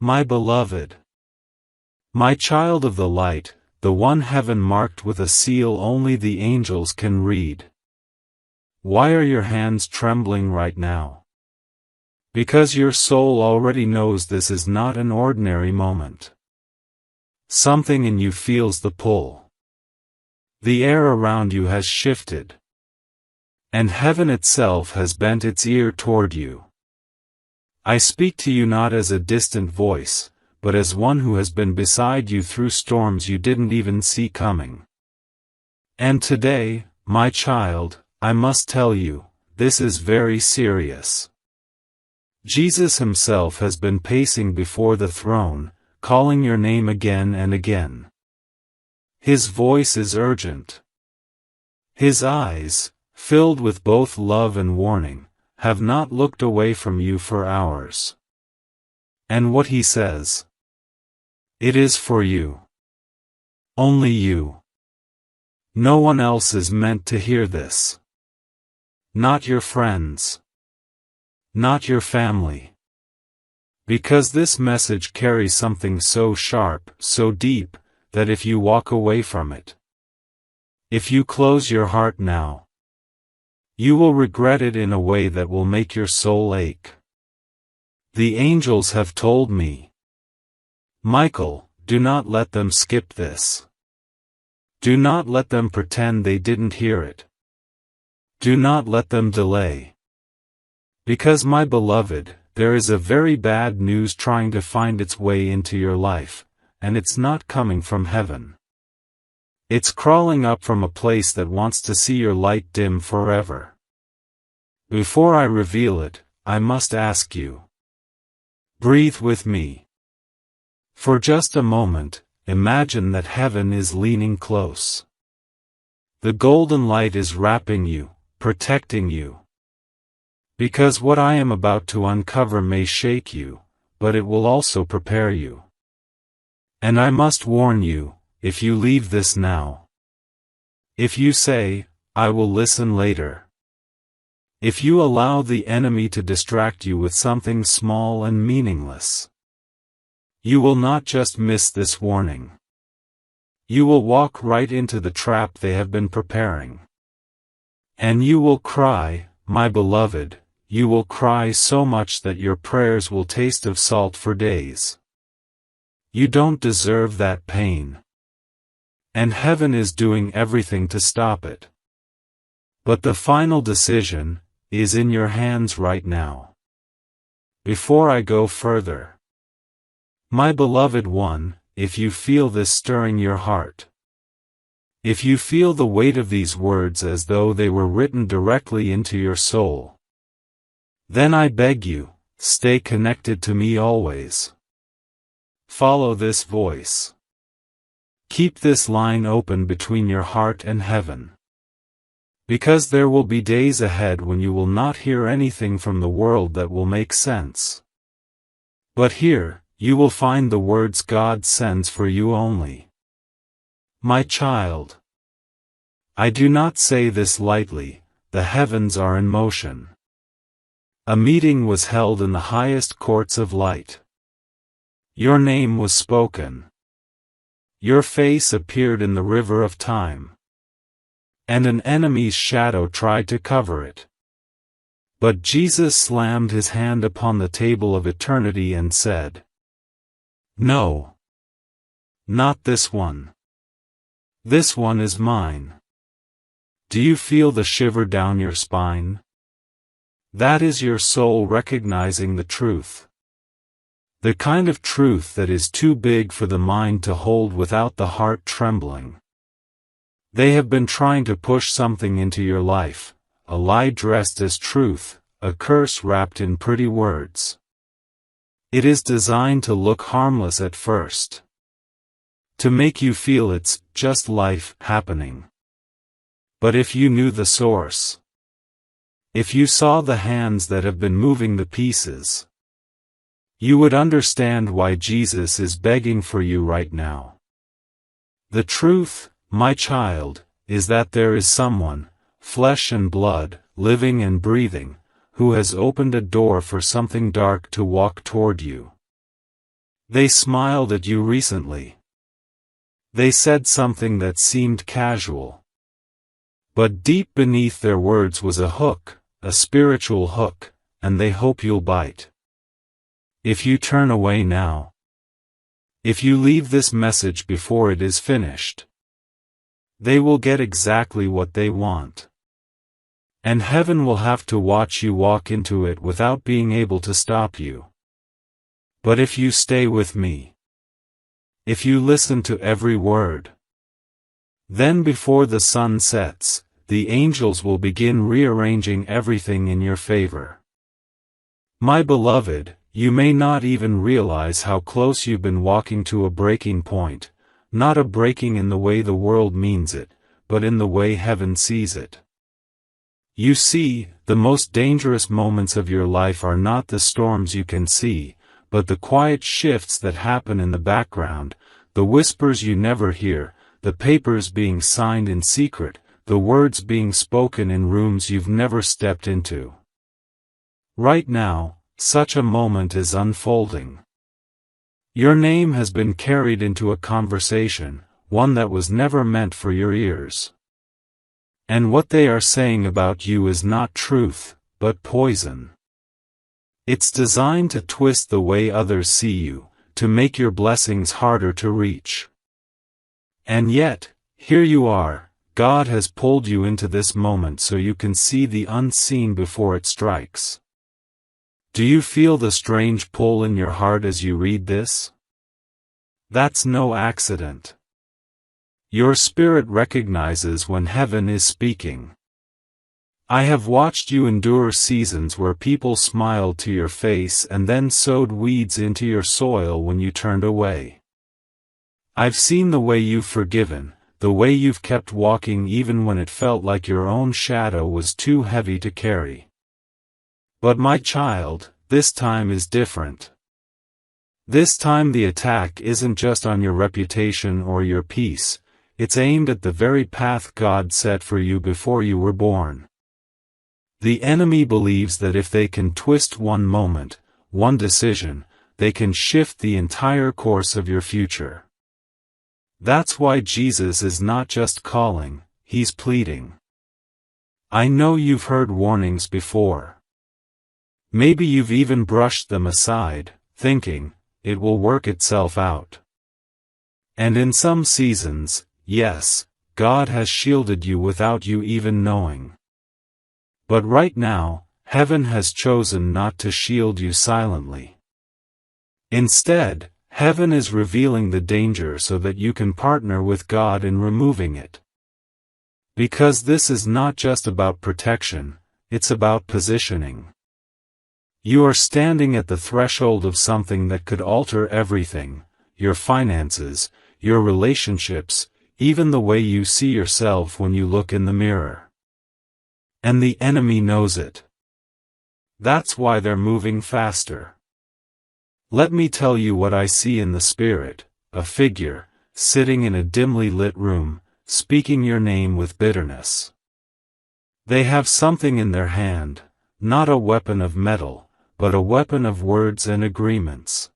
My beloved, my child of the light, the one heaven marked with a seal only the angels can read. Why are your hands trembling right now? Because your soul already knows this is not an ordinary moment. Something in you feels the pull. The air around you has shifted. And heaven itself has bent its ear toward you. I speak to you not as a distant voice, but as one who has been beside you through storms you didn't even see coming. And today, my child, I must tell you, this is very serious. Jesus himself has been pacing before the throne, calling your name again and again. His voice is urgent. His eyes, filled with both love and warning, have not looked away from you for hours. And what he says? It is for you. Only you. No one else is meant to hear this. Not your friends. Not your family. Because this message carries something so sharp, so deep, that if you walk away from it, if you close your heart now, you will regret it in a way that will make your soul ache. The angels have told me, Michael, do not let them skip this. Do not let them pretend they didn't hear it. Do not let them delay. Because my beloved, there is a very bad news trying to find its way into your life, and it's not coming from heaven. It's crawling up from a place that wants to see your light dim forever. Before I reveal it, I must ask you. Breathe with me. For just a moment, imagine that heaven is leaning close. The golden light is wrapping you, protecting you. Because what I am about to uncover may shake you, but it will also prepare you. And I must warn you, if you leave this now. If you say, I will listen later. If you allow the enemy to distract you with something small and meaningless, you will not just miss this warning. You will walk right into the trap they have been preparing. And you will cry, my beloved, you will cry so much that your prayers will taste of salt for days. You don't deserve that pain. And heaven is doing everything to stop it. But the final decision is in your hands right now. Before I go further, my beloved one, if you feel this stirring your heart, if you feel the weight of these words as though they were written directly into your soul, then I beg you, stay connected to me always. Follow this voice. Keep this line open between your heart and heaven. Because there will be days ahead when you will not hear anything from the world that will make sense. But here, you will find the words God sends for you only. My child, I do not say this lightly, the heavens are in motion. A meeting was held in the highest courts of light. Your name was spoken. Your face appeared in the river of time. And an enemy's shadow tried to cover it. But Jesus slammed his hand upon the table of eternity and said, No. Not this one. This one is mine. Do you feel the shiver down your spine? That is your soul recognizing the truth. The kind of truth that is too big for the mind to hold without the heart trembling. They have been trying to push something into your life, a lie dressed as truth, a curse wrapped in pretty words. It is designed to look harmless at first. To make you feel it's just life happening. But if you knew the source, if you saw the hands that have been moving the pieces, you would understand why Jesus is begging for you right now. The truth, my child, is that there is someone, flesh and blood, living and breathing, who has opened a door for something dark to walk toward you. They smiled at you recently. They said something that seemed casual. But deep beneath their words was a hook, a spiritual hook, and they hope you'll bite. If you turn away now, if you leave this message before it is finished, they will get exactly what they want. And heaven will have to watch you walk into it without being able to stop you. But if you stay with me, if you listen to every word, then before the sun sets, the angels will begin rearranging everything in your favor. My beloved, you may not even realize how close you've been walking to a breaking point, not a breaking in the way the world means it, but in the way heaven sees it. You see, the most dangerous moments of your life are not the storms you can see, but the quiet shifts that happen in the background, the whispers you never hear, the papers being signed in secret, the words being spoken in rooms you've never stepped into. Right now, such a moment is unfolding. Your name has been carried into a conversation, one that was never meant for your ears. And what they are saying about you is not truth, but poison. It's designed to twist the way others see you, to make your blessings harder to reach. And yet, here you are, God has pulled you into this moment so you can see the unseen before it strikes. Do you feel the strange pull in your heart as you read this? That's no accident. Your spirit recognizes when heaven is speaking. I have watched you endure seasons where people smiled to your face and then sowed weeds into your soil when you turned away. I've seen the way you've forgiven, the way you've kept walking even when it felt like your own shadow was too heavy to carry. But my child, this time is different. This time the attack isn't just on your reputation or your peace, it's aimed at the very path God set for you before you were born. The enemy believes that if they can twist one moment, one decision, they can shift the entire course of your future. That's why Jesus is not just calling, he's pleading. I know you've heard warnings before. Maybe you've even brushed them aside, thinking, it will work itself out. And in some seasons, yes, God has shielded you without you even knowing. But right now, heaven has chosen not to shield you silently. Instead, heaven is revealing the danger so that you can partner with God in removing it. Because this is not just about protection, it's about positioning. You are standing at the threshold of something that could alter everything, your finances, your relationships, even the way you see yourself when you look in the mirror. And the enemy knows it. That's why they're moving faster. Let me tell you what I see in the spirit, a figure, sitting in a dimly lit room, speaking your name with bitterness. They have something in their hand, not a weapon of metal, but a weapon of words and agreements.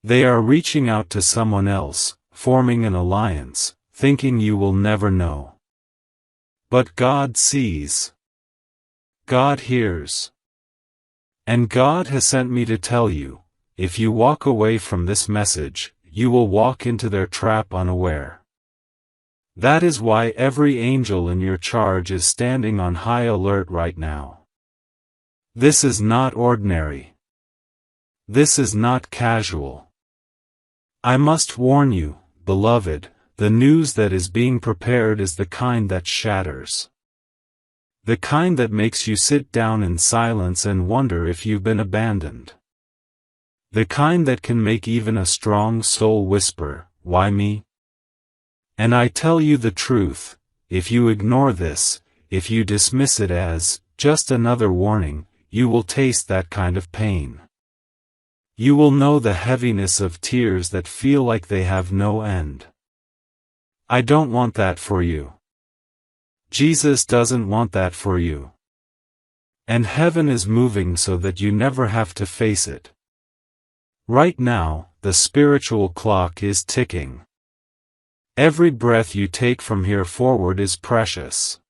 They are reaching out to someone else, forming an alliance, thinking you will never know. But God sees. God hears. And God has sent me to tell you, if you walk away from this message, you will walk into their trap unaware. That is why every angel in your charge is standing on high alert right now. This is not ordinary. This is not casual. I must warn you, beloved, the news that is being prepared is the kind that shatters. The kind that makes you sit down in silence and wonder if you've been abandoned. The kind that can make even a strong soul whisper, "Why me?" And I tell you the truth, if you ignore this, if you dismiss it as just another warning, you will taste that kind of pain. You will know the heaviness of tears that feel like they have no end. I don't want that for you. Jesus doesn't want that for you. And heaven is moving so that you never have to face it. Right now, the spiritual clock is ticking. Every breath you take from here forward is precious.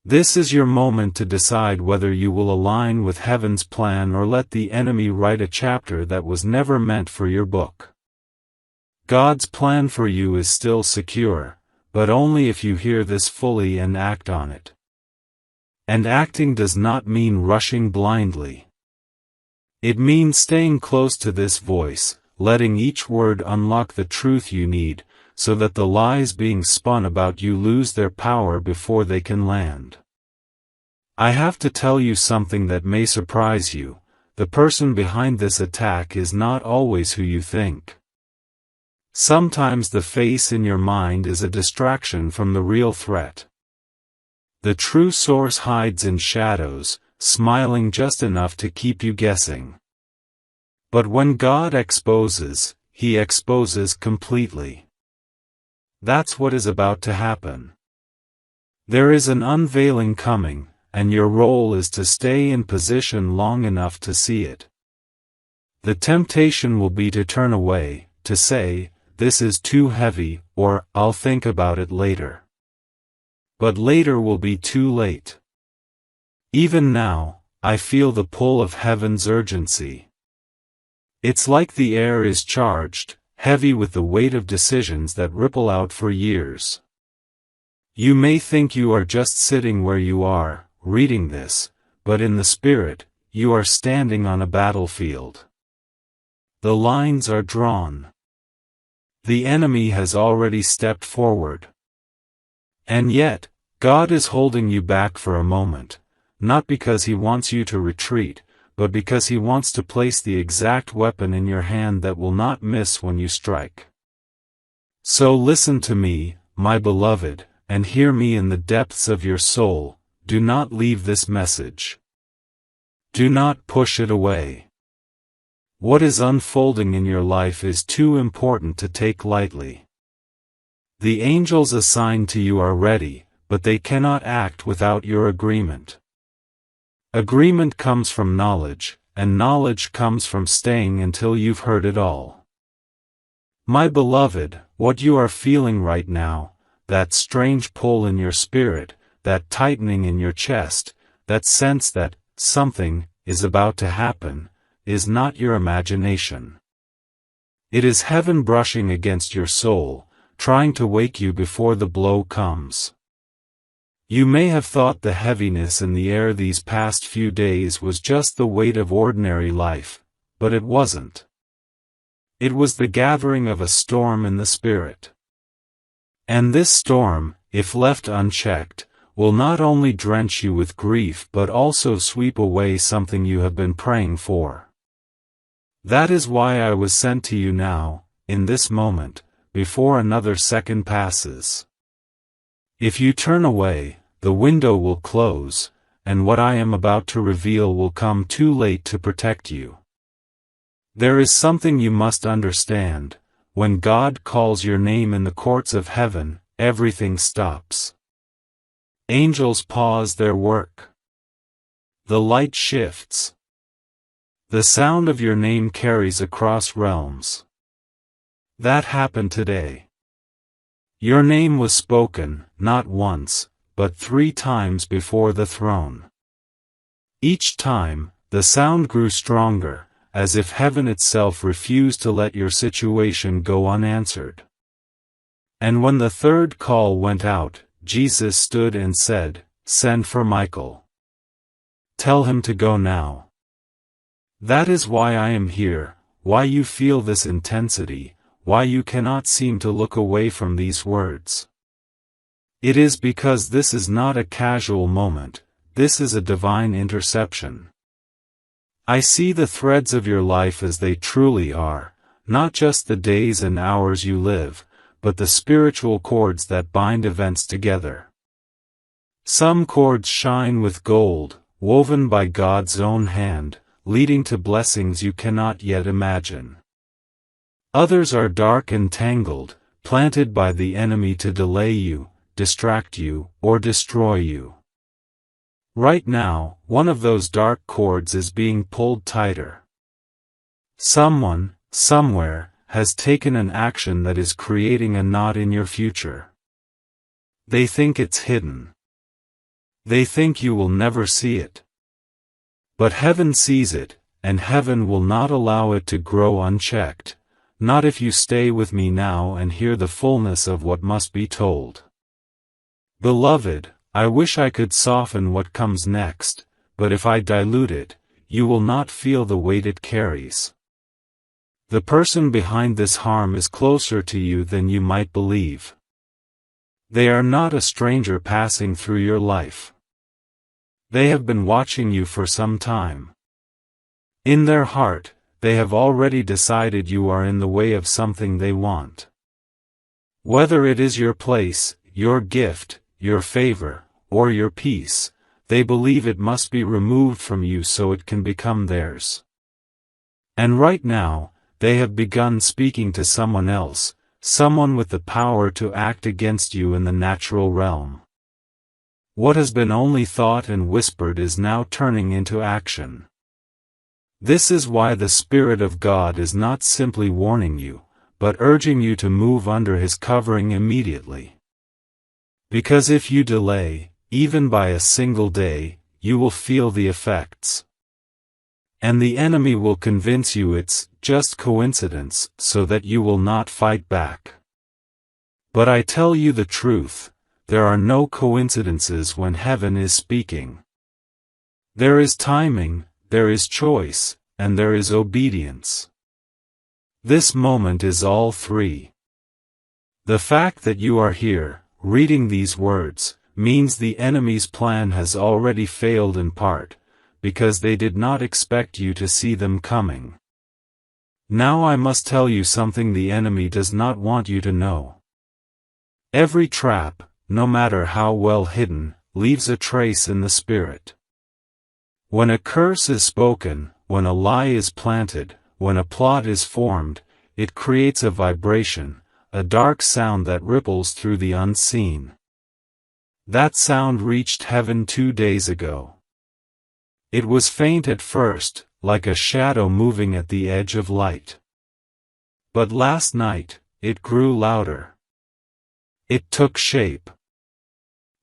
This is your moment to decide whether you will align with heaven's plan or let the enemy write a chapter that was never meant for your book. God's plan for you is still secure, but only if you hear this fully and act on it. And acting does not mean rushing blindly. It means staying close to this voice, letting each word unlock the truth you need, so that the lies being spun about you lose their power before they can land. I have to tell you something that may surprise you: the person behind this attack is not always who you think. Sometimes the face in your mind is a distraction from the real threat. The true source hides in shadows, smiling just enough to keep you guessing. But when God exposes, He exposes completely. That's what is about to happen. There is an unveiling coming, and your role is to stay in position long enough to see it. The temptation will be to turn away, to say, "This is too heavy," or "I'll think about it later." But later will be too late. Even now, I feel the pull of heaven's urgency. It's like the air is charged, heavy with the weight of decisions that ripple out for years. You may think you are just sitting where you are, reading this, but in the spirit, you are standing on a battlefield. The lines are drawn. The enemy has already stepped forward. And yet, God is holding you back for a moment, not because He wants you to retreat, but because He wants to place the exact weapon in your hand that will not miss when you strike. So listen to me, my beloved, and hear me in the depths of your soul. Do not leave this message. Do not push it away. What is unfolding in your life is too important to take lightly. The angels assigned to you are ready, but they cannot act without your agreement. Agreement comes from knowledge, and knowledge comes from staying until you've heard it all. My beloved, what you are feeling right now, that strange pull in your spirit, that tightening in your chest, that sense that something is about to happen, is not your imagination. It is heaven brushing against your soul, trying to wake you before the blow comes. You may have thought the heaviness in the air these past few days was just the weight of ordinary life, but it wasn't. It was the gathering of a storm in the spirit. And this storm, if left unchecked, will not only drench you with grief but also sweep away something you have been praying for. That is why I was sent to you now, in this moment, before another second passes. If you turn away, the window will close, and what I am about to reveal will come too late to protect you. There is something you must understand: when God calls your name in the courts of heaven, everything stops. Angels pause their work. The light shifts. The sound of your name carries across realms. That happened today. Your name was spoken, not once, but 3 times before the throne. Each time, the sound grew stronger, as if heaven itself refused to let your situation go unanswered. And when the 3rd call went out, Jesus stood and said, "Send for Michael. Tell him to go now." That is why I am here, why you feel this intensity, why you cannot seem to look away from these words. It is because this is not a casual moment, this is a divine interception. I see the threads of your life as they truly are, not just the days and hours you live, but the spiritual cords that bind events together. Some cords shine with gold, woven by God's own hand, leading to blessings you cannot yet imagine. Others are dark and tangled, planted by the enemy to delay you, distract you, or destroy you. Right now, one of those dark cords is being pulled tighter. Someone, somewhere, has taken an action that is creating a knot in your future. They think it's hidden. They think you will never see it. But heaven sees it, and heaven will not allow it to grow unchecked, not if you stay with me now and hear the fullness of what must be told. Beloved, I wish I could soften what comes next, but if I dilute it, you will not feel the weight it carries. The person behind this harm is closer to you than you might believe. They are not a stranger passing through your life. They have been watching you for some time. In their heart, they have already decided you are in the way of something they want. Whether it is your place, your gift, your favor, or your peace, they believe it must be removed from you so it can become theirs. And right now, they have begun speaking to someone else, someone with the power to act against you in the natural realm. What has been only thought and whispered is now turning into action. This is why the Spirit of God is not simply warning you, but urging you to move under His covering immediately. Because if you delay, even by a single day, you will feel the effects. And the enemy will convince you it's just coincidence, so that you will not fight back. But I tell you the truth, there are no coincidences when heaven is speaking. There is timing, there is choice, and there is obedience. This moment is all three. The fact that you are here, reading these words, means the enemy's plan has already failed in part, because they did not expect you to see them coming. Now I must tell you something the enemy does not want you to know. Every trap, no matter how well hidden, leaves a trace in the spirit. When a curse is spoken, when a lie is planted, when a plot is formed, it creates a vibration, a dark sound that ripples through the unseen. That sound reached heaven 2 days ago. It was faint at first, like a shadow moving at the edge of light. But last night, it grew louder. It took shape.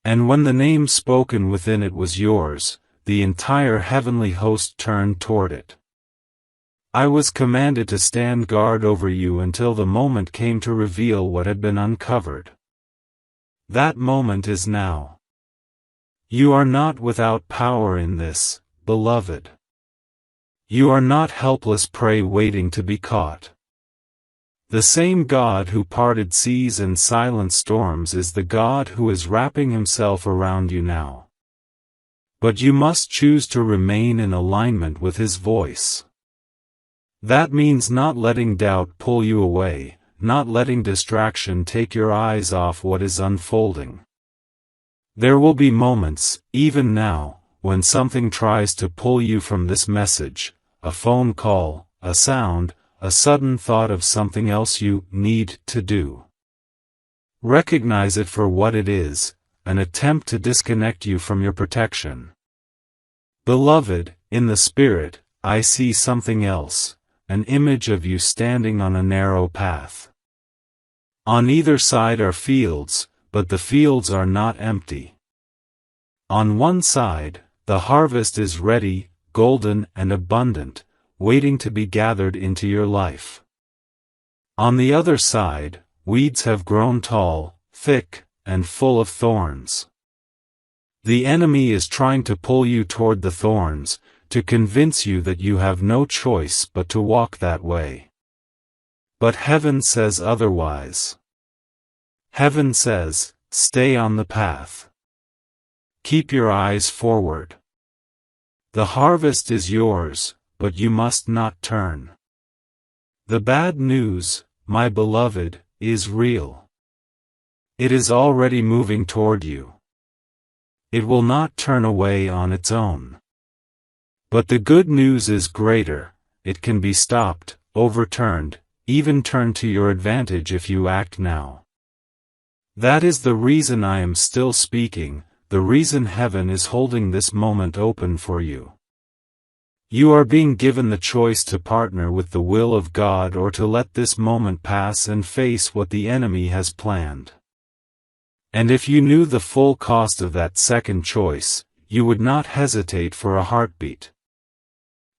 And when the name spoken within it was yours, the entire heavenly host turned toward it. I was commanded to stand guard over you until the moment came to reveal what had been uncovered. That moment is now. You are not without power in this, beloved. You are not helpless prey waiting to be caught. The same God who parted seas and silenced storms is the God who is wrapping Himself around you now. But you must choose to remain in alignment with His voice. That means not letting doubt pull you away, not letting distraction take your eyes off what is unfolding. There will be moments, even now, when something tries to pull you from this message, a phone call, a sound, a sudden thought of something else you need to do. Recognize it for what it is, an attempt to disconnect you from your protection. Beloved, in the Spirit, I see something else, an image of you standing on a narrow path. On either side are fields, but the fields are not empty. On one side, the harvest is ready, golden and abundant, waiting to be gathered into your life. On the other side, weeds have grown tall, thick, and full of thorns. The enemy is trying to pull you toward the thorns, to convince you that you have no choice but to walk that way. But heaven says otherwise. Heaven says, stay on the path. Keep your eyes forward. The harvest is yours, but you must not turn. The bad news, my beloved, is real. It is already moving toward you. It will not turn away on its own. But the good news is greater, it can be stopped, overturned, even turned to your advantage if you act now. That is the reason I am still speaking, the reason heaven is holding this moment open for you. You are being given the choice to partner with the will of God or to let this moment pass and face what the enemy has planned. And if you knew the full cost of that second choice, you would not hesitate for a heartbeat.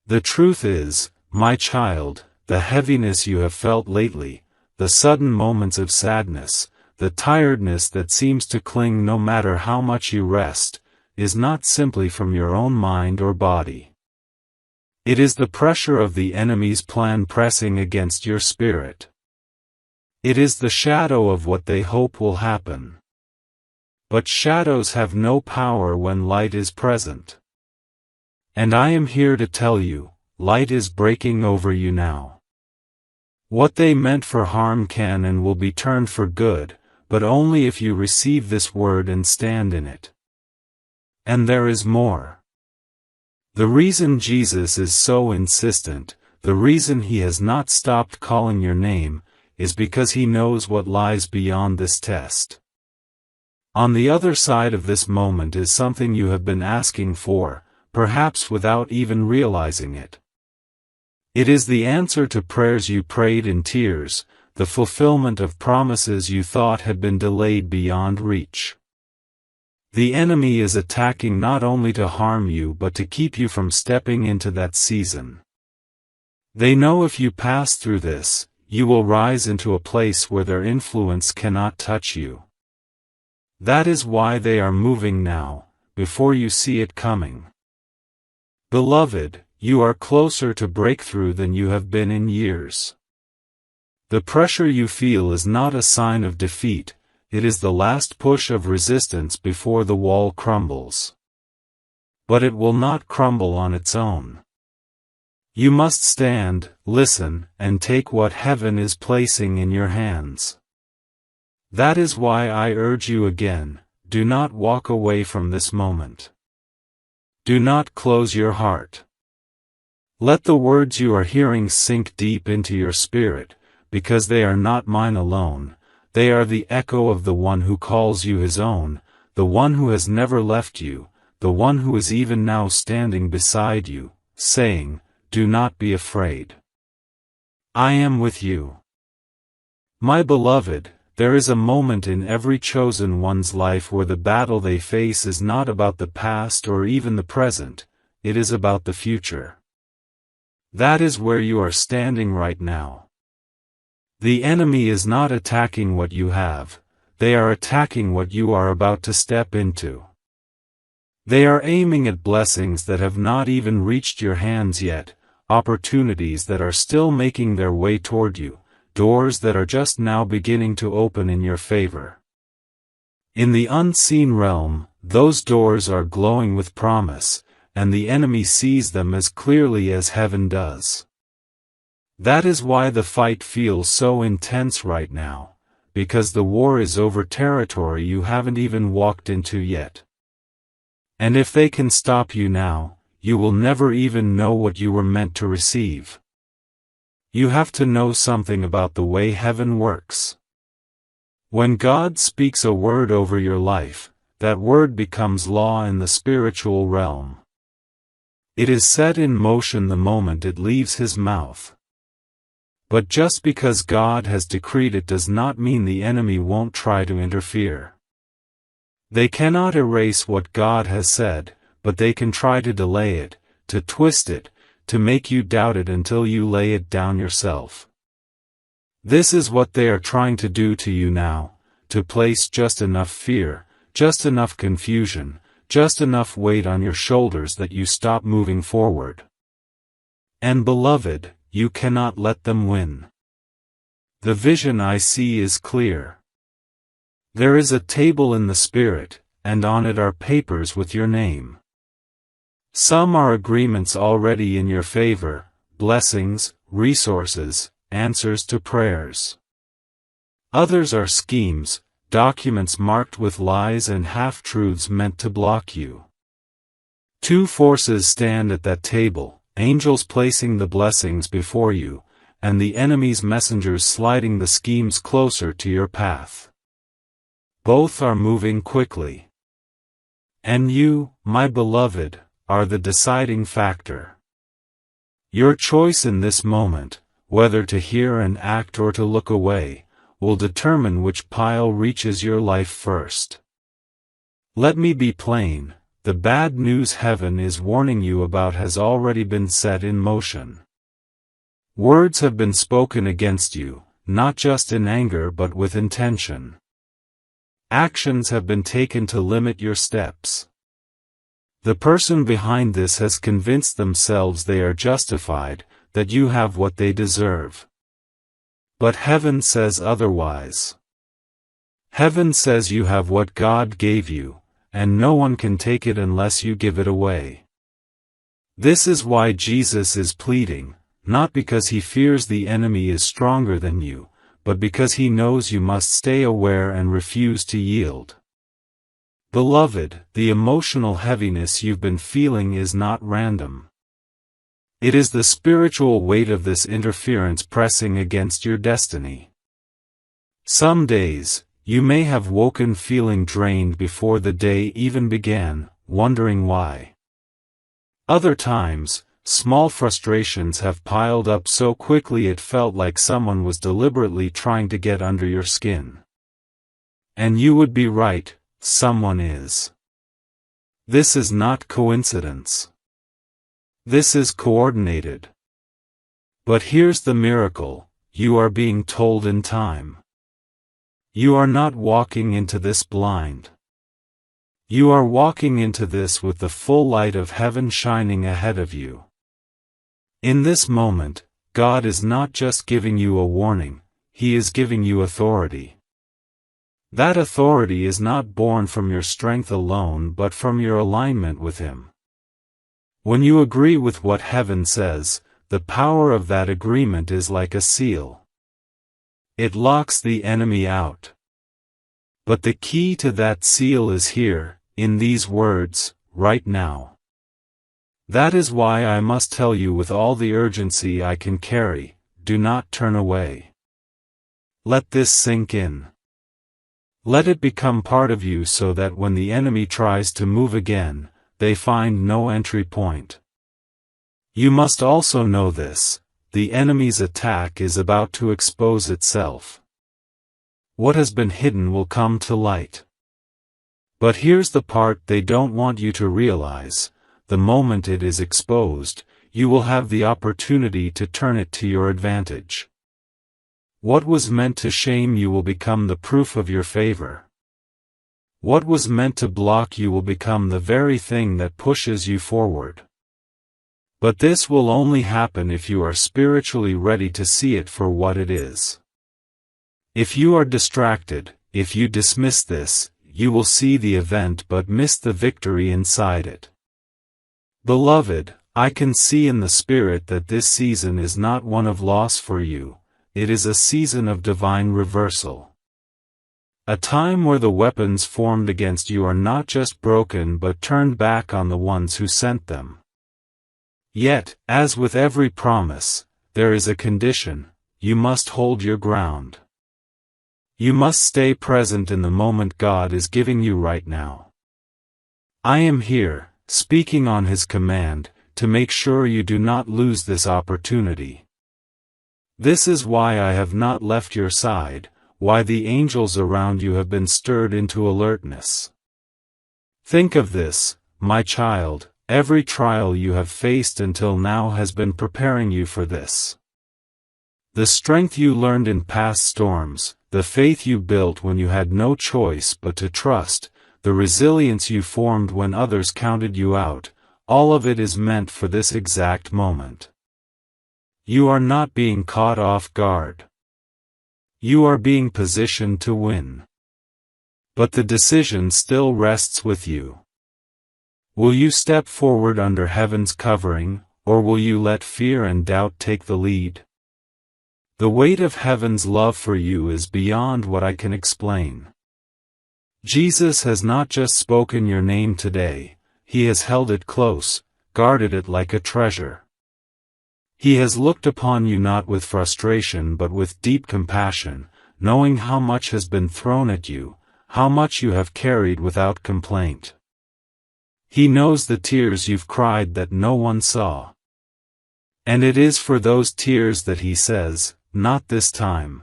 The truth is, my child, the heaviness you have felt lately, the sudden moments of sadness, the tiredness that seems to cling no matter how much you rest, is not simply from your own mind or body. It is the pressure of the enemy's plan pressing against your spirit. It is the shadow of what they hope will happen. But shadows have no power when light is present. And I am here to tell you, light is breaking over you now. What they meant for harm can and will be turned for good, but only if you receive this word and stand in it. And there is more. The reason Jesus is so insistent, the reason he has not stopped calling your name, is because he knows what lies beyond this test. On the other side of this moment is something you have been asking for, perhaps without even realizing it. It is the answer to prayers you prayed in tears, the fulfillment of promises you thought had been delayed beyond reach. The enemy is attacking not only to harm you but to keep you from stepping into that season. They know if you pass through this, you will rise into a place where their influence cannot touch you. That is why they are moving now, before you see it coming. Beloved, you are closer to breakthrough than you have been in years. The pressure you feel is not a sign of defeat, it is the last push of resistance before the wall crumbles. But it will not crumble on its own. You must stand, listen, and take what heaven is placing in your hands. That is why I urge you again, do not walk away from this moment. Do not close your heart. Let the words you are hearing sink deep into your spirit, because they are not mine alone. They are the echo of the one who calls you his own, the one who has never left you, the one who is even now standing beside you, saying, "Do not be afraid. I am with you." My beloved, there is a moment in every chosen one's life where the battle they face is not about the past or even the present, it is about the future. That is where you are standing right now. The enemy is not attacking what you have, they are attacking what you are about to step into. They are aiming at blessings that have not even reached your hands yet, opportunities that are still making their way toward you, doors that are just now beginning to open in your favor. In the unseen realm, those doors are glowing with promise, and the enemy sees them as clearly as heaven does. That is why the fight feels so intense right now, because the war is over territory you haven't even walked into yet. And if they can stop you now, you will never even know what you were meant to receive. You have to know something about the way heaven works. When God speaks a word over your life, that word becomes law in the spiritual realm. It is set in motion the moment it leaves his mouth. But just because God has decreed it does not mean the enemy won't try to interfere. They cannot erase what God has said, but they can try to delay it, to twist it, to make you doubt it until you lay it down yourself. This is what they are trying to do to you now, to place just enough fear, just enough confusion, just enough weight on your shoulders that you stop moving forward. And beloved, you cannot let them win. The vision I see is clear. There is a table in the spirit, and on it are papers with your name. Some are agreements already in your favor, blessings, resources, answers to prayers. Others are schemes, documents marked with lies and half-truths meant to block you. Two forces stand at that table, angels placing the blessings before you, and the enemy's messengers sliding the schemes closer to your path. Both are moving quickly. And you, my beloved, are the deciding factor. Your choice in this moment, whether to hear and act or to look away, will determine which pile reaches your life first. Let me be plain, the bad news heaven is warning you about has already been set in motion. Words have been spoken against you, not just in anger but with intention. Actions have been taken to limit your steps. The person behind this has convinced themselves they are justified, that you have what they deserve. But heaven says otherwise. Heaven says you have what God gave you, and no one can take it unless you give it away. This is why Jesus is pleading, not because he fears the enemy is stronger than you, but because he knows you must stay aware and refuse to yield. Beloved, the emotional heaviness you've been feeling is not random. It is the spiritual weight of this interference pressing against your destiny. Some days, you may have woken feeling drained before the day even began, wondering why. Other times, small frustrations have piled up so quickly it felt like someone was deliberately trying to get under your skin. And you would be right, someone is. This is not coincidence. This is coordinated. But here's the miracle, you are being told in time. You are not walking into this blind. You are walking into this with the full light of heaven shining ahead of you. In this moment, God is not just giving you a warning, He is giving you authority. That authority is not born from your strength alone but from your alignment with Him. When you agree with what heaven says, the power of that agreement is like a seal. It locks the enemy out. But the key to that seal is here, in these words, right now. That is why I must tell you with all the urgency I can carry, do not turn away. Let this sink in. Let it become part of you so that when the enemy tries to move again, they find no entry point. You must also know this, the enemy's attack is about to expose itself. What has been hidden will come to light. But here's the part they don't want you to realize, the moment it is exposed, you will have the opportunity to turn it to your advantage. What was meant to shame you will become the proof of your favor. What was meant to block you will become the very thing that pushes you forward. But this will only happen if you are spiritually ready to see it for what it is. If you are distracted, if you dismiss this, you will see the event but miss the victory inside it. Beloved, I can see in the Spirit that this season is not one of loss for you, it is a season of divine reversal. A time where the weapons formed against you are not just broken but turned back on the ones who sent them. Yet, as with every promise, there is a condition, you must hold your ground. You must stay present in the moment God is giving you right now. I am here, speaking on His command, to make sure you do not lose this opportunity. This is why I have not left your side, why the angels around you have been stirred into alertness. Think of this, my child, every trial you have faced until now has been preparing you for this. The strength you learned in past storms, the faith you built when you had no choice but to trust, the resilience you formed when others counted you out, all of it is meant for this exact moment. You are not being caught off guard. You are being positioned to win. But the decision still rests with you. Will you step forward under heaven's covering, or will you let fear and doubt take the lead? The weight of heaven's love for you is beyond what I can explain. Jesus has not just spoken your name today, He has held it close, guarded it like a treasure. He has looked upon you not with frustration but with deep compassion, knowing how much has been thrown at you, how much you have carried without complaint. He knows the tears you've cried that no one saw. And it is for those tears that he says, "Not this time.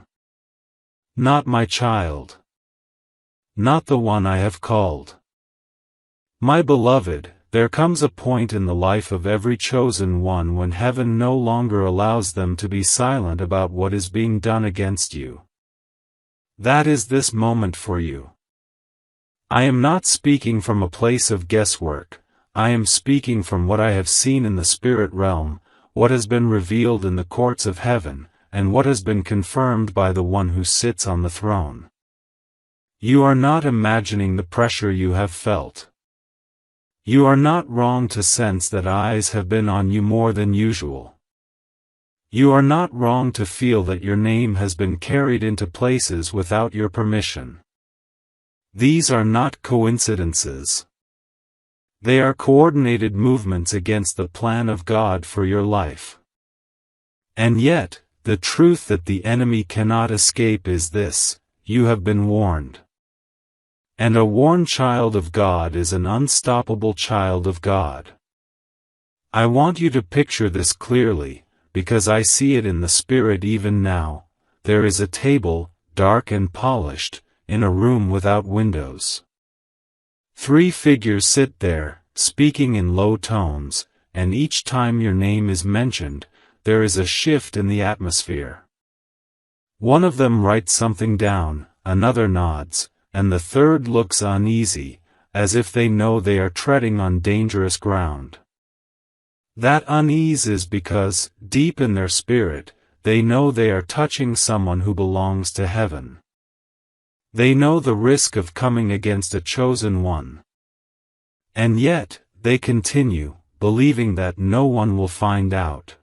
Not my child. Not the one I have called." My beloved, there comes a point in the life of every chosen one when heaven no longer allows them to be silent about what is being done against you. That is this moment for you. I am not speaking from a place of guesswork, I am speaking from what I have seen in the spirit realm, what has been revealed in the courts of heaven, and what has been confirmed by the one who sits on the throne. You are not imagining the pressure you have felt. You are not wrong to sense that eyes have been on you more than usual. You are not wrong to feel that your name has been carried into places without your permission. These are not coincidences. They are coordinated movements against the plan of God for your life. And yet, the truth that the enemy cannot escape is this: you have been warned. And a warned child of God is an unstoppable child of God. I want you to picture this clearly, because I see it in the spirit even now. There is a table, dark and polished, in a room without windows. 3 figures sit there, speaking in low tones, and each time your name is mentioned, there is a shift in the atmosphere. One of them writes something down, another nods, and the third looks uneasy, as if they know they are treading on dangerous ground. That unease is because, deep in their spirit, they know they are touching someone who belongs to heaven. They know the risk of coming against a chosen one. And yet, they continue, believing that no one will find out.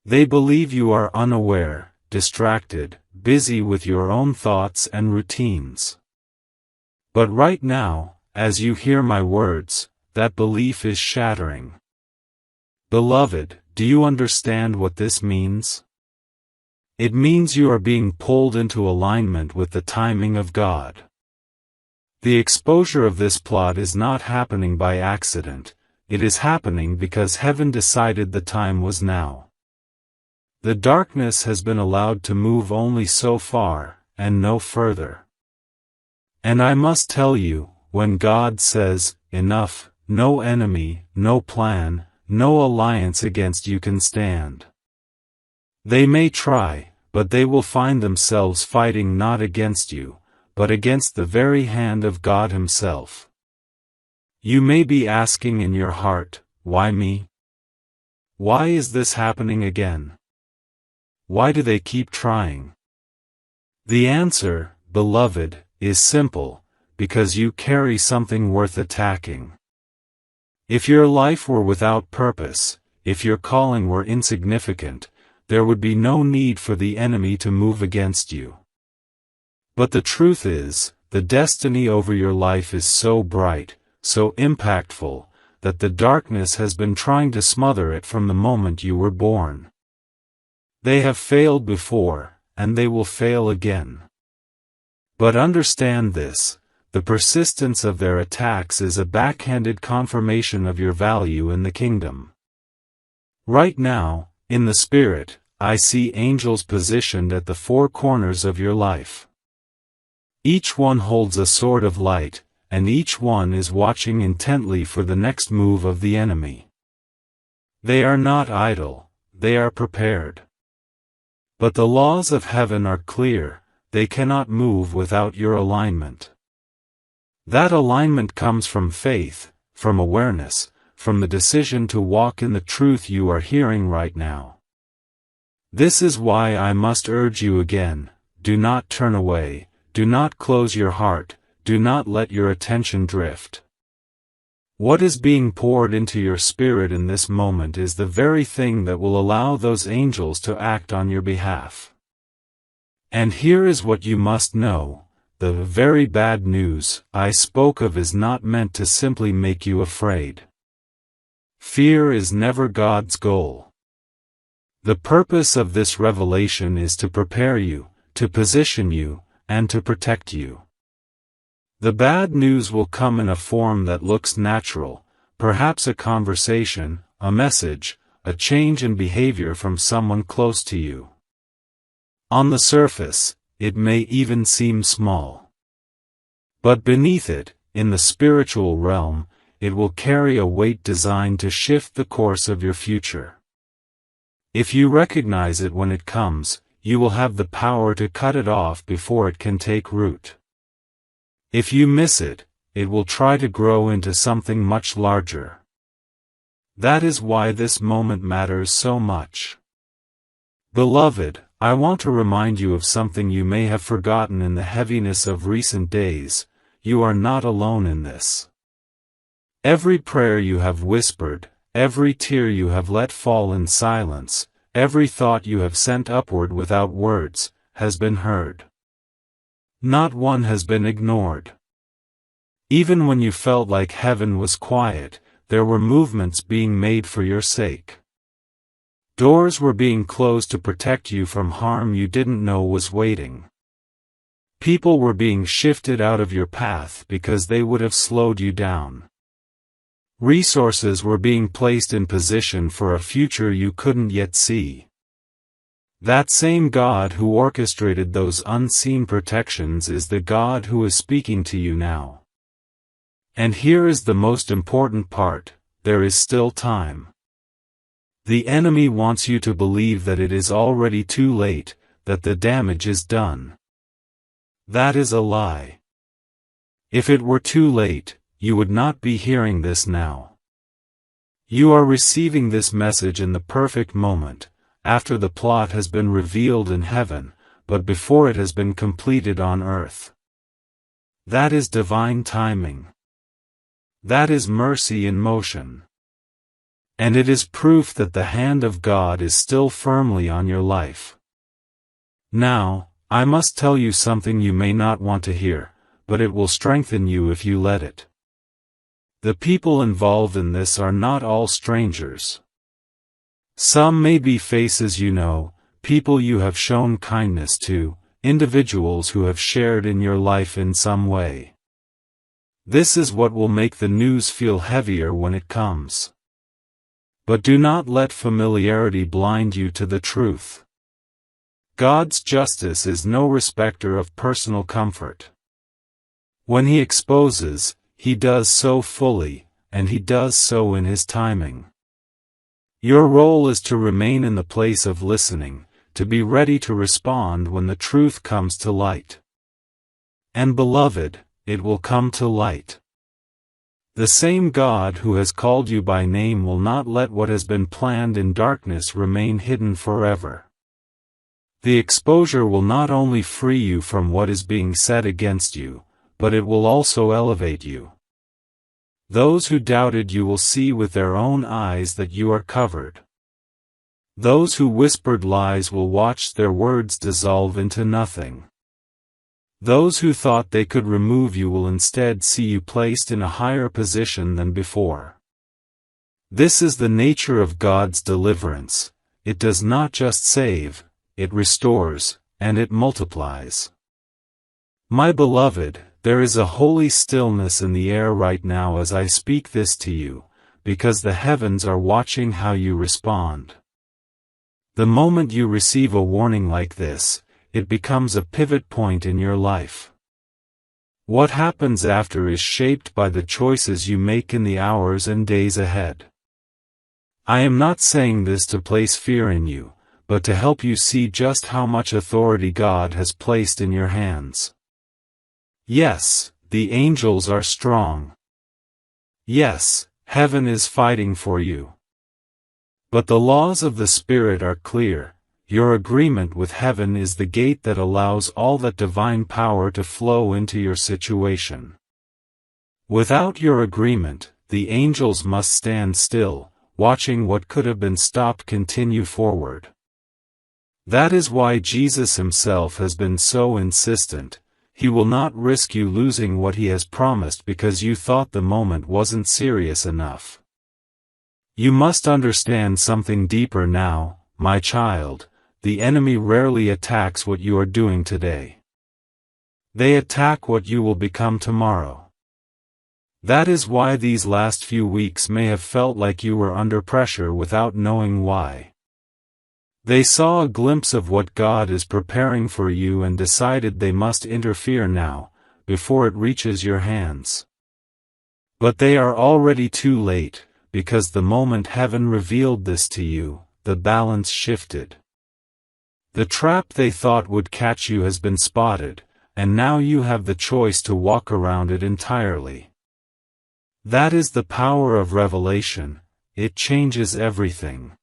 They believe you are unaware, distracted, busy with your own thoughts and routines. But right now, as you hear my words, that belief is shattering. Beloved, do you understand what this means? It means you are being pulled into alignment with the timing of God. The exposure of this plot is not happening by accident, it is happening because heaven decided the time was now. The darkness has been allowed to move only so far, and no further. And I must tell you, when God says, "Enough," no enemy, no plan, no alliance against you can stand. They may try, but they will find themselves fighting not against you, but against the very hand of God Himself. You may be asking in your heart, "Why me? Why is this happening again? Why do they keep trying?" The answer, beloved, is simple: because you carry something worth attacking. If your life were without purpose, if your calling were insignificant, there would be no need for the enemy to move against you. But the truth is, the destiny over your life is so bright, so impactful, that the darkness has been trying to smother it from the moment you were born. They have failed before, and they will fail again. But understand this: the persistence of their attacks is a backhanded confirmation of your value in the kingdom. Right now, in the Spirit, I see angels positioned at the 4 corners of your life. Each one holds a sword of light, and each one is watching intently for the next move of the enemy. They are not idle, they are prepared. But the laws of heaven are clear: they cannot move without your alignment. That alignment comes from faith, from awareness, from the decision to walk in the truth you are hearing right now. This is why I must urge you again: do not turn away, do not close your heart, do not let your attention drift. What is being poured into your spirit in this moment is the very thing that will allow those angels to act on your behalf. And here is what you must know: the very bad news I spoke of is not meant to simply make you afraid. Fear is never God's goal. The purpose of this revelation is to prepare you, to position you, and to protect you. The bad news will come in a form that looks natural, perhaps a conversation, a message, a change in behavior from someone close to you. On the surface, it may even seem small. But beneath it, in the spiritual realm, it will carry a weight designed to shift the course of your future. If you recognize it when it comes, you will have the power to cut it off before it can take root. If you miss it, it will try to grow into something much larger. That is why this moment matters so much. Beloved, I want to remind you of something you may have forgotten in the heaviness of recent days. You are not alone in this. Every prayer you have whispered, every tear you have let fall in silence, every thought you have sent upward without words, has been heard. Not one has been ignored. Even when you felt like heaven was quiet, there were movements being made for your sake. Doors were being closed to protect you from harm you didn't know was waiting. People were being shifted out of your path because they would have slowed you down. Resources were being placed in position for a future you couldn't yet see. That same God who orchestrated those unseen protections is the God who is speaking to you now. And here is the most important part: there is still time. The enemy wants you to believe that it is already too late, that the damage is done. That is a lie. If it were too late, you would not be hearing this now. You are receiving this message in the perfect moment, after the plot has been revealed in heaven, but before it has been completed on earth. That is divine timing. That is mercy in motion. And it is proof that the hand of God is still firmly on your life. Now, I must tell you something you may not want to hear, but it will strengthen you if you let it. The people involved in this are not all strangers. Some may be faces you know, people you have shown kindness to, individuals who have shared in your life in some way. This is what will make the news feel heavier when it comes. But do not let familiarity blind you to the truth. God's justice is no respecter of personal comfort. When He exposes, He does so fully, and He does so in His timing. Your role is to remain in the place of listening, to be ready to respond when the truth comes to light. And beloved, it will come to light. The same God who has called you by name will not let what has been planned in darkness remain hidden forever. The exposure will not only free you from what is being said against you, but it will also elevate you. Those who doubted you will see with their own eyes that you are covered. Those who whispered lies will watch their words dissolve into nothing. Those who thought they could remove you will instead see you placed in a higher position than before. This is the nature of God's deliverance. It does not just save, it restores, and it multiplies. My beloved, there is a holy stillness in the air right now as I speak this to you, because the heavens are watching how you respond. The moment you receive a warning like this, it becomes a pivot point in your life. What happens after is shaped by the choices you make in the hours and days ahead. I am not saying this to place fear in you, but to help you see just how much authority God has placed in your hands. Yes, the angels are strong. Yes, heaven is fighting for you. But the laws of the Spirit are clear. Your agreement with heaven is the gate that allows all that divine power to flow into your situation. Without your agreement, the angels must stand still, watching what could have been stopped continue forward. That is why Jesus Himself has been so insistent. He will not risk you losing what He has promised because you thought the moment wasn't serious enough. You must understand something deeper now, my child. The enemy rarely attacks what you are doing today. They attack what you will become tomorrow. That is why these last few weeks may have felt like you were under pressure without knowing why. They saw a glimpse of what God is preparing for you and decided they must interfere now, before it reaches your hands. But they are already too late, because the moment heaven revealed this to you, the balance shifted. The trap they thought would catch you has been spotted, and now you have the choice to walk around it entirely. That is the power of revelation. It changes everything.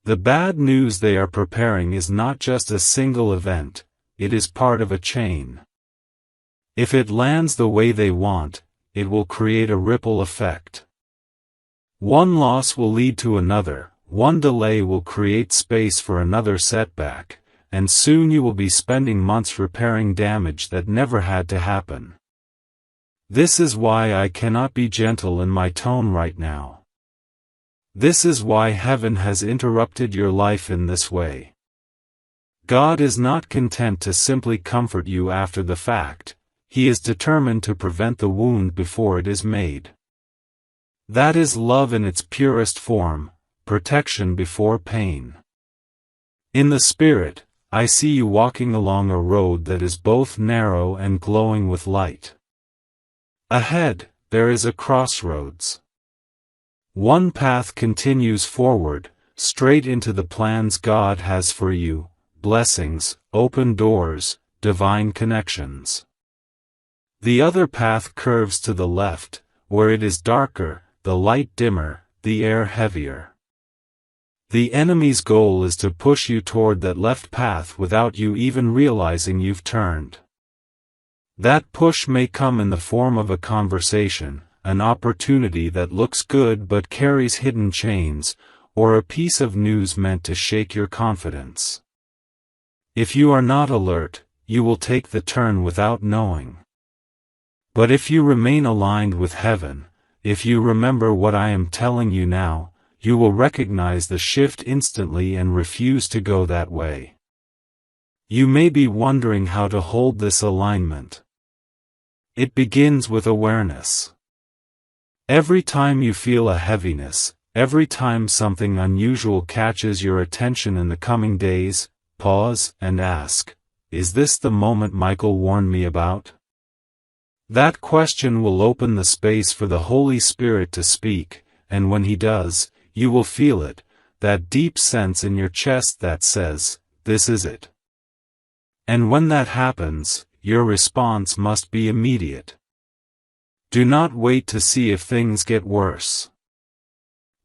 The bad news they are preparing is not just a single event, it is part of a chain. If it lands the way they want, it will create a ripple effect. One loss will lead to another, one delay will create space for another setback, and soon you will be spending months repairing damage that never had to happen. This is why I cannot be gentle in my tone right now. This is why heaven has interrupted your life in this way. God is not content to simply comfort you after the fact, He is determined to prevent the wound before it is made. That is love in its purest form, protection before pain. In the Spirit, I see you walking along a road that is both narrow and glowing with light. Ahead, there is a crossroads. One path continues forward, straight into the plans God has for you, blessings, open doors, divine connections. The other path curves to the left, where it is darker, the light dimmer, the air heavier. The enemy's goal is to push you toward that left path without you even realizing you've turned. That push may come in the form of a conversation, an opportunity that looks good but carries hidden chains, or a piece of news meant to shake your confidence. If you are not alert, you will take the turn without knowing. But if you remain aligned with heaven, if you remember what I am telling you now, you will recognize the shift instantly and refuse to go that way. You may be wondering how to hold this alignment. It begins with awareness. Every time you feel a heaviness, every time something unusual catches your attention in the coming days, pause and ask, is this the moment Michael warned me about? That question will open the space for the Holy Spirit to speak, and when He does, you will feel it, that deep sense in your chest that says, this is it. And when that happens, your response must be immediate. Do not wait to see if things get worse.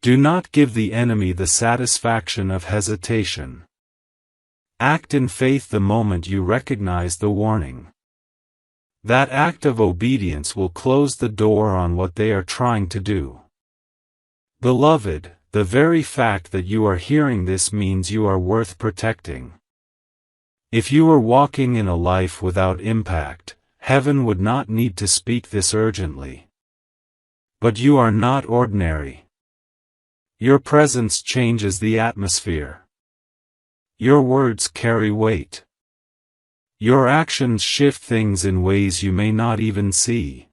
Do not give the enemy the satisfaction of hesitation. Act in faith the moment you recognize the warning. That act of obedience will close the door on what they are trying to do. Beloved, the very fact that you are hearing this means you are worth protecting. If you were walking in a life without impact, heaven would not need to speak this urgently. But you are not ordinary. Your presence changes the atmosphere. Your words carry weight. Your actions shift things in ways you may not even see.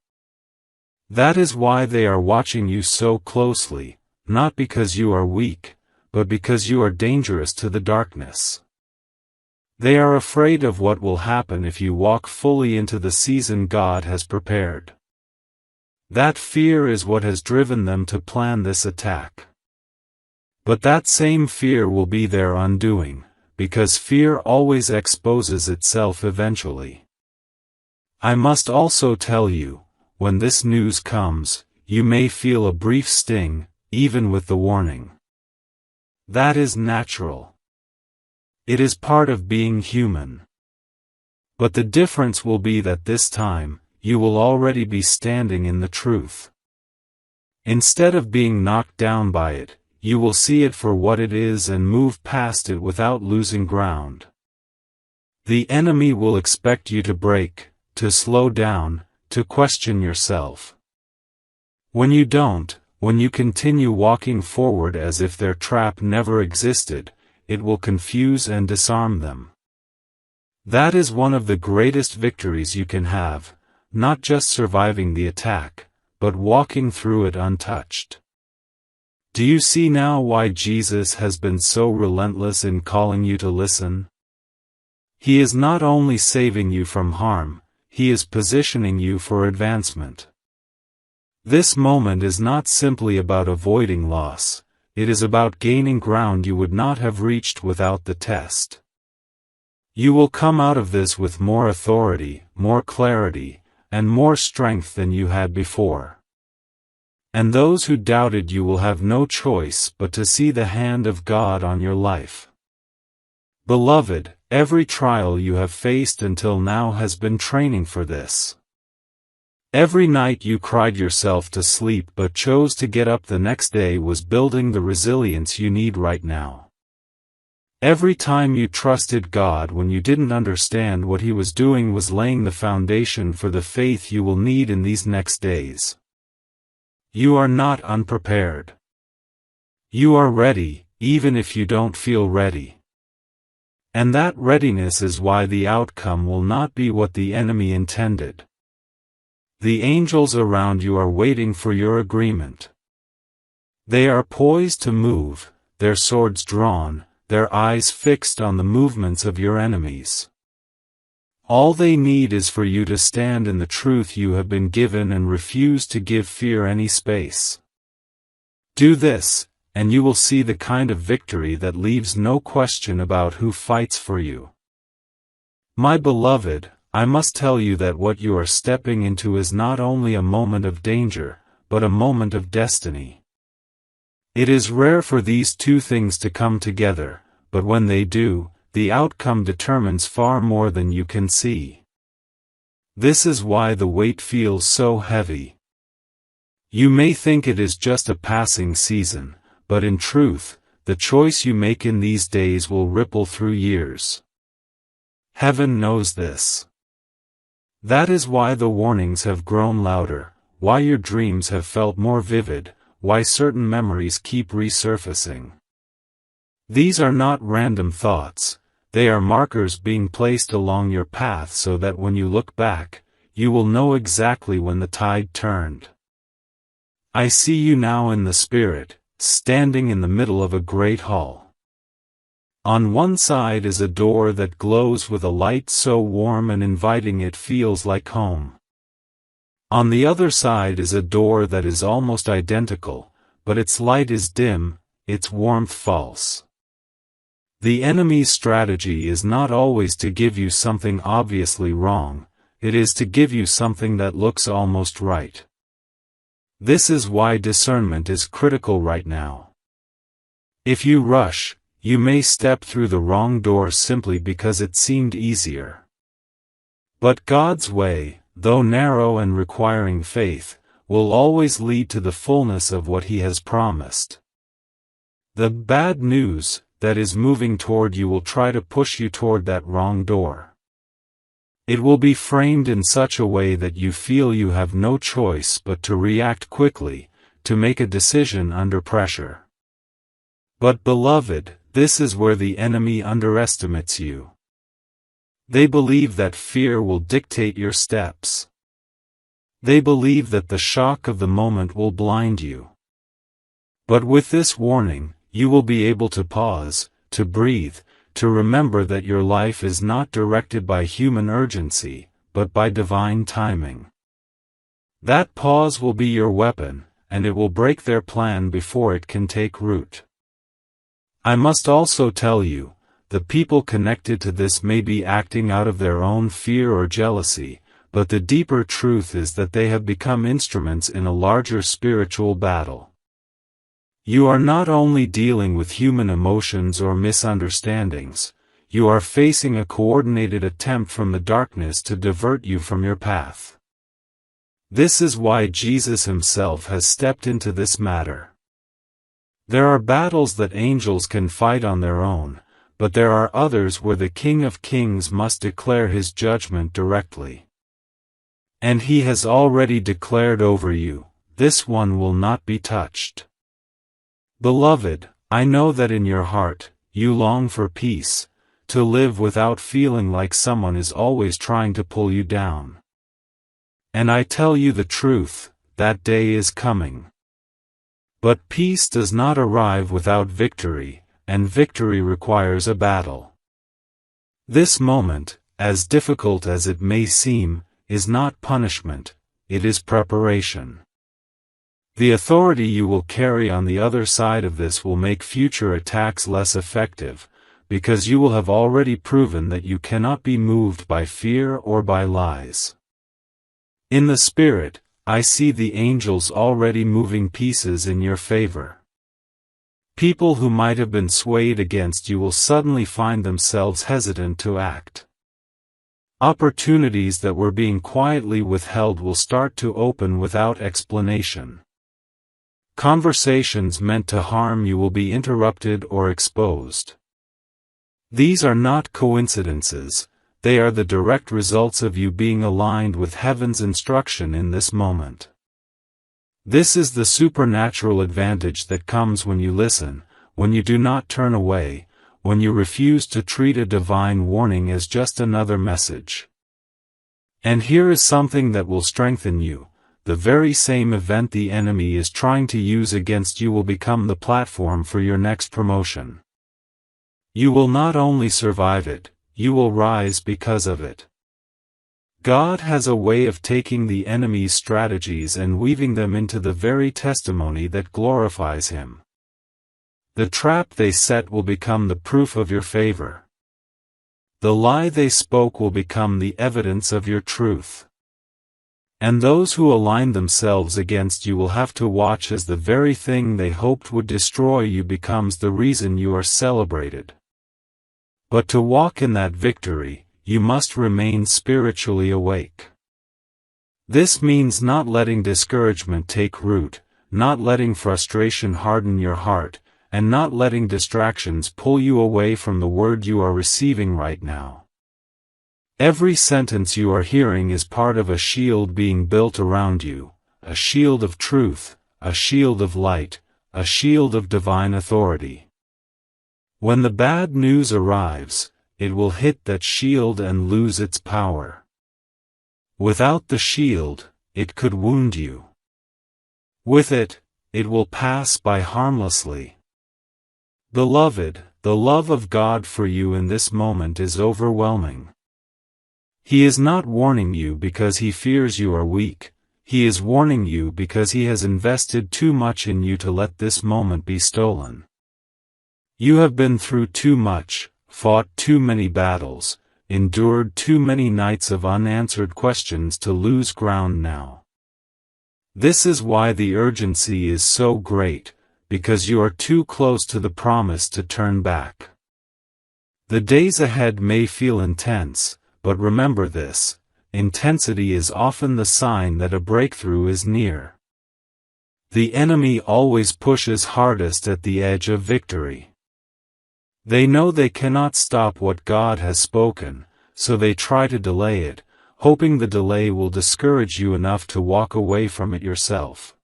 That is why they are watching you so closely, not because you are weak, but because you are dangerous to the darkness. They are afraid of what will happen if you walk fully into the season God has prepared. That fear is what has driven them to plan this attack. But that same fear will be their undoing, because fear always exposes itself eventually. I must also tell you, when this news comes, you may feel a brief sting, even with the warning. That is natural. It is part of being human. But the difference will be that this time, you will already be standing in the truth. Instead of being knocked down by it, you will see it for what it is and move past it without losing ground. The enemy will expect you to break, to slow down, to question yourself. When you don't, when you continue walking forward as if their trap never existed, it will confuse and disarm them. That is one of the greatest victories you can have, not just surviving the attack, but walking through it untouched. Do you see now why Jesus has been so relentless in calling you to listen? He is not only saving you from harm, He is positioning you for advancement. This moment is not simply about avoiding loss, it is about gaining ground you would not have reached without the test. You will come out of this with more authority, more clarity, and more strength than you had before. And those who doubted you will have no choice but to see the hand of God on your life. Beloved, every trial you have faced until now has been training for this. Every night you cried yourself to sleep but chose to get up the next day was building the resilience you need right now. Every time you trusted God when you didn't understand what He was doing was laying the foundation for the faith you will need in these next days. You are not unprepared. You are ready, even if you don't feel ready. And that readiness is why the outcome will not be what the enemy intended. The angels around you are waiting for your agreement. They are poised to move, their swords drawn, their eyes fixed on the movements of your enemies. All they need is for you to stand in the truth you have been given and refuse to give fear any space. Do this, and you will see the kind of victory that leaves no question about who fights for you. My beloved, I must tell you that what you are stepping into is not only a moment of danger, but a moment of destiny. It is rare for these two things to come together, but when they do, the outcome determines far more than you can see. This is why the weight feels so heavy. You may think it is just a passing season, but in truth, the choice you make in these days will ripple through years. Heaven knows this. That is why the warnings have grown louder, why your dreams have felt more vivid, why certain memories keep resurfacing. These are not random thoughts. They are markers being placed along your path so that when you look back, you will know exactly when the tide turned. I see you now in the Spirit, standing in the middle of a great hall. On one side is a door that glows with a light so warm and inviting it feels like home. On the other side is a door that is almost identical, but its light is dim, its warmth false. The enemy's strategy is not always to give you something obviously wrong, it is to give you something that looks almost right. This is why discernment is critical right now. If you rush, you may step through the wrong door simply because it seemed easier. But God's way, though narrow and requiring faith, will always lead to the fullness of what He has promised. The bad news that is moving toward you will try to push you toward that wrong door. It will be framed in such a way that you feel you have no choice but to react quickly, to make a decision under pressure. But beloved, this is where the enemy underestimates you. They believe that fear will dictate your steps. They believe that the shock of the moment will blind you. But with this warning, you will be able to pause, to breathe, to remember that your life is not directed by human urgency, but by divine timing. That pause will be your weapon, and it will break their plan before it can take root. I must also tell you, the people connected to this may be acting out of their own fear or jealousy, but the deeper truth is that they have become instruments in a larger spiritual battle. You are not only dealing with human emotions or misunderstandings, you are facing a coordinated attempt from the darkness to divert you from your path. This is why Jesus Himself has stepped into this matter. There are battles that angels can fight on their own, but there are others where the King of Kings must declare His judgment directly. And He has already declared over you, this one will not be touched. Beloved, I know that in your heart, you long for peace, to live without feeling like someone is always trying to pull you down. And I tell you the truth, that day is coming. But peace does not arrive without victory, and victory requires a battle. This moment, as difficult as it may seem, is not punishment, it is preparation. The authority you will carry on the other side of this will make future attacks less effective, because you will have already proven that you cannot be moved by fear or by lies. In the spirit, I see the angels already moving pieces in your favor. People who might have been swayed against you will suddenly find themselves hesitant to act. Opportunities that were being quietly withheld will start to open without explanation. Conversations meant to harm you will be interrupted or exposed. These are not coincidences, they are the direct results of you being aligned with heaven's instruction in this moment. This is the supernatural advantage that comes when you listen, when you do not turn away, when you refuse to treat a divine warning as just another message. And here is something that will strengthen you. The very same event the enemy is trying to use against you will become the platform for your next promotion. You will not only survive it, you will rise because of it. God has a way of taking the enemy's strategies and weaving them into the very testimony that glorifies Him. The trap they set will become the proof of your favor. The lie they spoke will become the evidence of your truth. And those who align themselves against you will have to watch as the very thing they hoped would destroy you becomes the reason you are celebrated. But to walk in that victory, you must remain spiritually awake. This means not letting discouragement take root, not letting frustration harden your heart, and not letting distractions pull you away from the word you are receiving right now. Every sentence you are hearing is part of a shield being built around you, a shield of truth, a shield of light, a shield of divine authority. When the bad news arrives, it will hit that shield and lose its power. Without the shield, it could wound you. With it, it will pass by harmlessly. Beloved, the love of God for you in this moment is overwhelming. He is not warning you because He fears you are weak, He is warning you because He has invested too much in you to let this moment be stolen. You have been through too much, fought too many battles, endured too many nights of unanswered questions to lose ground now. This is why the urgency is so great, because you are too close to the promise to turn back. The days ahead may feel intense, but remember this, intensity is often the sign that a breakthrough is near. The enemy always pushes hardest at the edge of victory. They know they cannot stop what God has spoken, so they try to delay it, hoping the delay will discourage you enough to walk away from it yourself.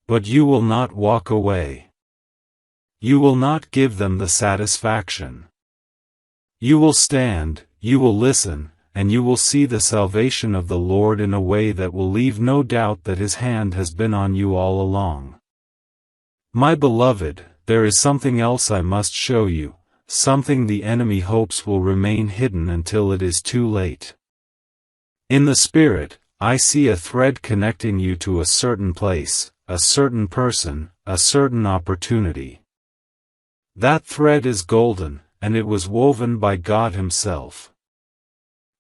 But you will not walk away. You will not give them the satisfaction. You will stand, you will listen, and you will see the salvation of the Lord in a way that will leave no doubt that His hand has been on you all along. My beloved, there is something else I must show you, something the enemy hopes will remain hidden until it is too late. In the Spirit, I see a thread connecting you to a certain place, a certain person, a certain opportunity. That thread is golden, and it was woven by God Himself.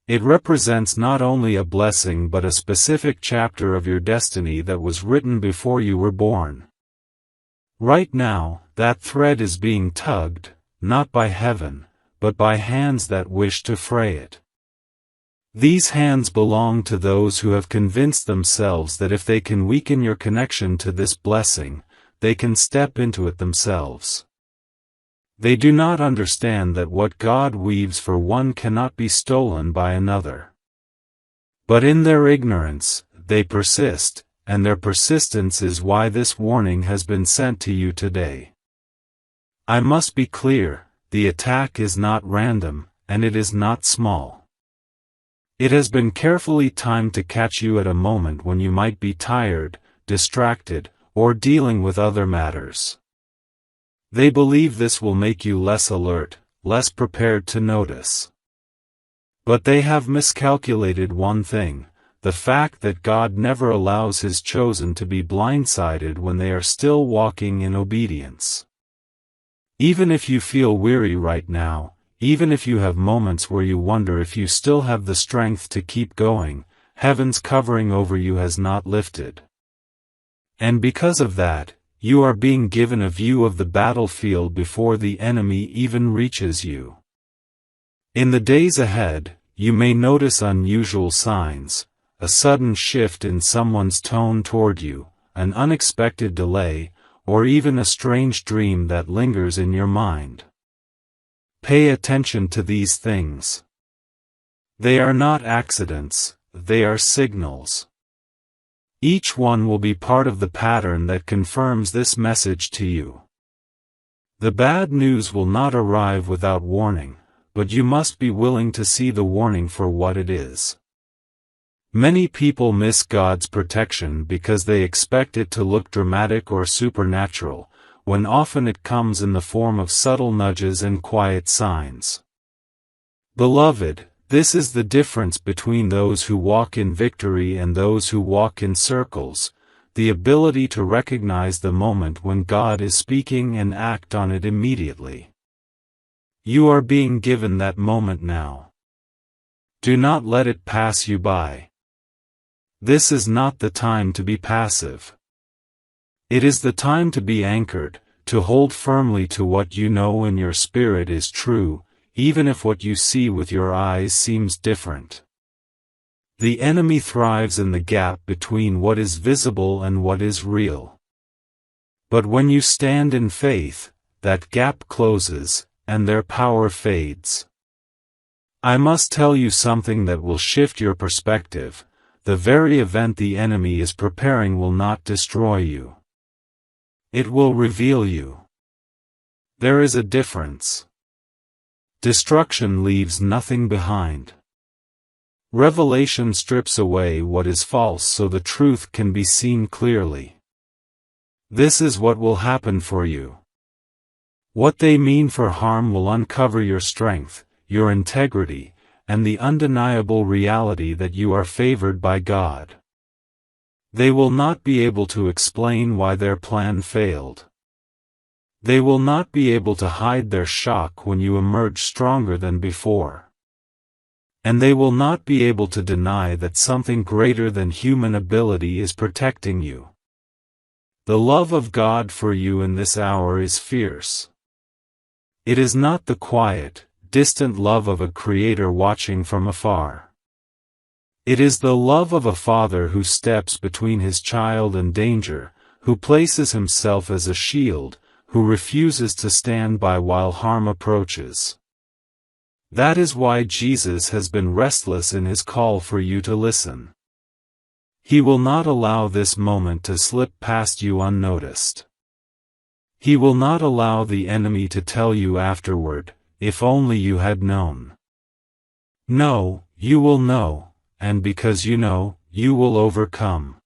It represents not only a blessing but a specific chapter of your destiny that was written before you were born. Right now, that thread is being tugged, not by heaven, but by hands that wish to fray it. These hands belong to those who have convinced themselves that if they can weaken your connection to this blessing, they can step into it themselves. They do not understand that what God weaves for one cannot be stolen by another. But in their ignorance, they persist, and their persistence is why this warning has been sent to you today. I must be clear, the attack is not random, and it is not small. It has been carefully timed to catch you at a moment when you might be tired, distracted, or dealing with other matters. They believe this will make you less alert, less prepared to notice. But they have miscalculated one thing: the fact that God never allows His chosen to be blindsided when they are still walking in obedience. Even if you feel weary right now, even if you have moments where you wonder if you still have the strength to keep going, heaven's covering over you has not lifted. And because of that, you are being given a view of the battlefield before the enemy even reaches you. In the days ahead, you may notice unusual signs: a sudden shift in someone's tone toward you, an unexpected delay, or even a strange dream that lingers in your mind. Pay attention to these things. They are not accidents, they are signals. Each one will be part of the pattern that confirms this message to you. The bad news will not arrive without warning, but you must be willing to see the warning for what it is. Many people miss God's protection because they expect it to look dramatic or supernatural, when often it comes in the form of subtle nudges and quiet signs. Beloved, this is the difference between those who walk in victory and those who walk in circles: the ability to recognize the moment when God is speaking and act on it immediately. You are being given that moment now. Do not let it pass you by. This is not the time to be passive. It is the time to be anchored, to hold firmly to what you know in your spirit is true, even if what you see with your eyes seems different. The enemy thrives in the gap between what is visible and what is real. But when you stand in faith, that gap closes, and their power fades. I must tell you something that will shift your perspective: the very event the enemy is preparing will not destroy you. It will reveal you. There is a difference. Destruction leaves nothing behind. Revelation strips away what is false so the truth can be seen clearly. This is what will happen for you. What they mean for harm will uncover your strength, your integrity, and the undeniable reality that you are favored by God. They will not be able to explain why their plan failed. They will not be able to hide their shock when you emerge stronger than before. And they will not be able to deny that something greater than human ability is protecting you. The love of God for you in this hour is fierce. It is not the quiet, distant love of a creator watching from afar. It is the love of a father who steps between his child and danger, who places himself as a shield, who refuses to stand by while harm approaches. That is why Jesus has been restless in his call for you to listen. He will not allow this moment to slip past you unnoticed. He will not allow the enemy to tell you afterward, "If only you had known." No, you will know. And because you know, you will overcome.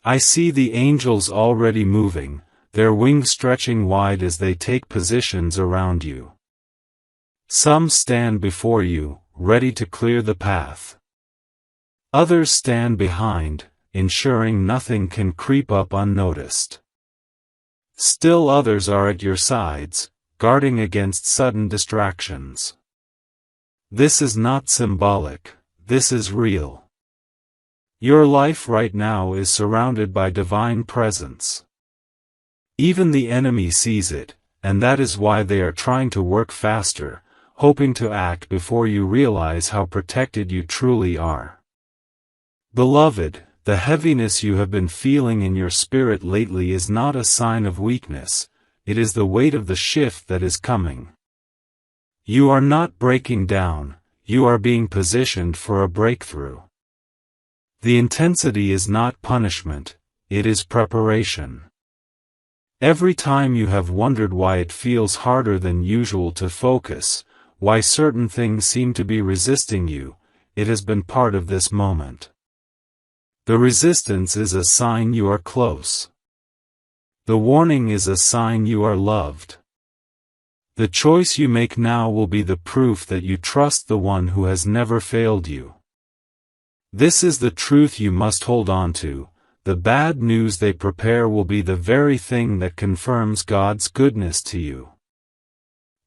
I see the angels already moving, their wings stretching wide as they take positions around you. Some stand before you, ready to clear the path. Others stand behind, ensuring nothing can creep up unnoticed. Still others are at your sides, guarding against sudden distractions. This is not symbolic. This is real. Your life right now is surrounded by divine presence. Even the enemy sees it, and that is why they are trying to work faster, hoping to act before you realize how protected you truly are. Beloved, the heaviness you have been feeling in your spirit lately is not a sign of weakness, it is the weight of the shift that is coming. You are not breaking down. You are being positioned for a breakthrough. The intensity is not punishment, it is preparation. Every time you have wondered why it feels harder than usual to focus, why certain things seem to be resisting you, it has been part of this moment. The resistance is a sign you are close. The warning is a sign you are loved. The choice you make now will be the proof that you trust the one who has never failed you. This is the truth you must hold on to. The bad news they prepare will be the very thing that confirms God's goodness to you.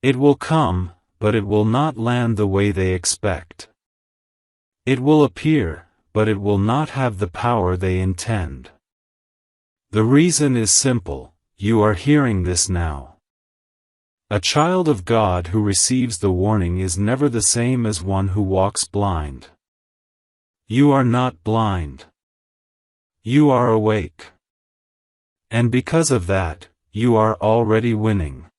It will come, but it will not land the way they expect. It will appear, but it will not have the power they intend. The reason is simple: you are hearing this now. A child of God who receives the warning is never the same as one who walks blind. You are not blind. You are awake. And because of that, you are already winning.